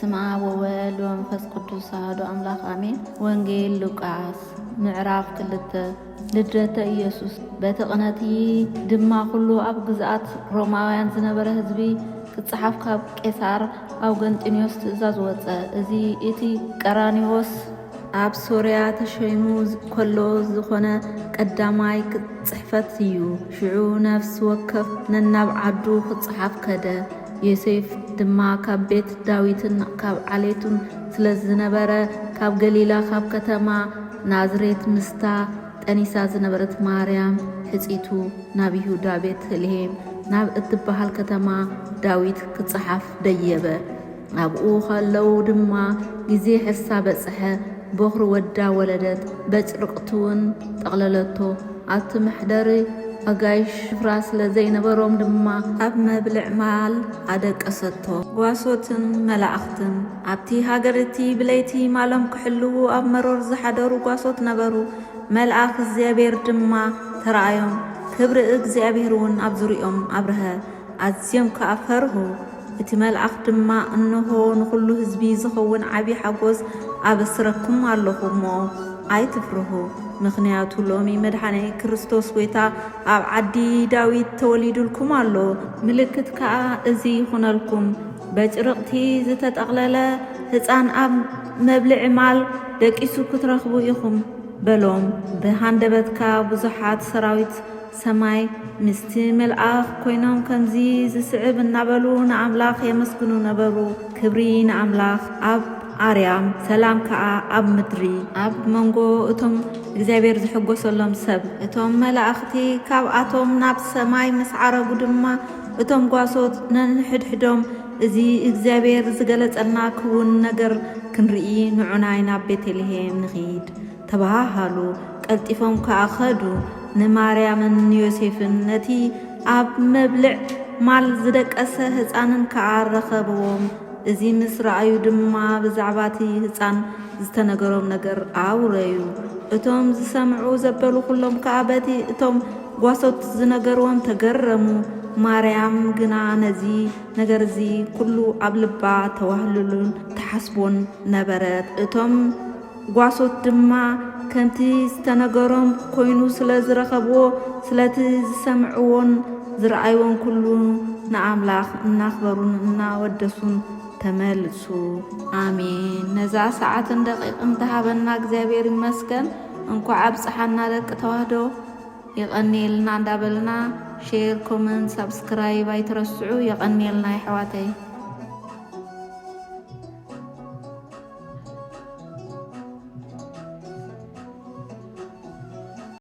ስማ ወወልድ ወመንፈስ ቅዱስ አሐዱ አምላክ አሜን። ወንጌል ሉቃስ ምዕራፍ 2 ልደተ ኢየሱስ በተቕነቲ ድማ ኩሉ ኣብ ግዝኣት ሮማውያን ዝነበረ ህዝቢ ክጽሓፍ ካብ ቄሳር ኣውገንጢኖስ ትእዛዝ ወፀ። እዚ እቲ ቀራኒዎስ ኣብ ሶርያ ተሸይሙ ከሎ ዝኾነ ቀዳማይ ጽሕፈት እዩ። ሽዑ ነፍሲ ወከፍ ነናብ ዓዱ ክጽሓፍ ከደ። ዮሴፍ ድማ ካብ ቤት ዳዊትን ካብ ዓሌቱን ስለ ዝነበረ ካብ ገሊላ ካብ ከተማ ናዝሬት ምስታ ጠኒሳ ዝነበረት ማርያም ሕፂቱ ናብ ይሁዳ ቤተልሔም ናብ እትበሃል ከተማ ዳዊት ክጽሓፍ ደየበ። ኣብኡ ኸለዉ ድማ ጊዜ ሕሳ በጽሐ። በኽሪ ወዳ ወለደት በጭርቅትውን ጠቕለለቶ። ኣብቲ መሕደሪ ኣጋይሽ ሽፍራ ስለ ዘይነበሮም ድማ ኣብ መብልዕ ማል ኣደቀሰቶ። ጓሶትን መላእኽትን ኣብቲ ሃገርቲ ብለይቲ ማሎም ክሕልዉ ኣብ መሮር ዝሓደሩ ጓሶት ነበሩ። መልኣኽ እግዚኣብሔር ድማ ተረኣዮም፣ ክብሪ እግዚኣብሔር እውን ኣብ ዙርዮም ኣብርሀ። ኣዝዮም ከዓ ፈርሁ። እቲ መልኣኽ ድማ እንሆ ንኹሉ ህዝቢ ዝኸውን ዓብዪ ሓጎስ ኣበስረኩም ኣለኹ እሞ ኣይትፍርሁ፣ ምኽንያቱ ሎሚ መድኃኔ ክርስቶስ ጐይታ ኣብ ዓዲ ዳዊት ተወሊዱልኩም ኣሎ። ምልክት ከዓ እዚ ይኹነልኩም፣ በጭርቕቲ ዝተጠቕለለ ሕፃን ኣብ መብልዒ ማል ደቂሱ ክትረኽቡ ኢኹም በሎም። ብሃንደበትካ ብዙሓት ሰራዊት ሰማይ ምስቲ መልኣኽ ኮይኖም ከምዚ ዝስዕብ እናበሉ ንኣምላኽ የመስግኑ ነበሩ። ክብሪ ንኣምላኽ ኣብ ኣርያም፣ ሰላም ከዓ ኣብ ምድሪ ኣብ መንጎ እቶም እግዚኣብሔር ዝሕጐሰሎም ሰብ። እቶም መላእኽቲ ካብኣቶም ናብ ሰማይ ምስ ዓረጉ ድማ እቶም ጓሶት ነንሕድሕዶም እዚ እግዚኣብሔር ዝገለጸልና ክውን ነገር ክንርኢ ንዑናይ ናብ ቤተልሔም ንኺድ ተባሃሉ። ቀልጢፎም ከዓ ኸዱ። ንማርያምን ዮሴፍን ነቲ ኣብ መብልዕ ማል ዝደቀሰ ሕፃንን ከዓ ረኸብዎም። እዚ ምስ ረኣዩ ድማ ብዛዕባቲ ሕፃን ዝተነገሮም ነገር ኣውረዩ። እቶም ዝሰምዑ ዘበሉ ኩሎም ከዓ በቲ እቶም ጓሶት ዝነገርዎም ተገረሙ። ማርያም ግና ነዚ ነገር እዚ ኩሉ ኣብ ልባ ተዋህልሉን ተሓስቦን ነበረት። እቶም ጓሶት ድማ ከምቲ ዝተነገሮም ኮይኑ ስለ ዝረኸብዎ ስለቲ ዝሰምዕዎን ዝረኣይዎን ኩሉ ንኣምላኽ እናኽበሩን እናወደሱን ተመልሱ። አሜን። ነዛ ሰዓትን ደቂቕን ተሃበና እግዚአብሔር ይመስገን። እንኳዕ ኣብፅሓና ደቂ ተዋህዶ ይቐኒልና እንዳበልና ሼር፣ ኮመንት፣ ሰብስክራይብ ኣይትረስዑ። ይቐኒልና ኣሕዋተይ።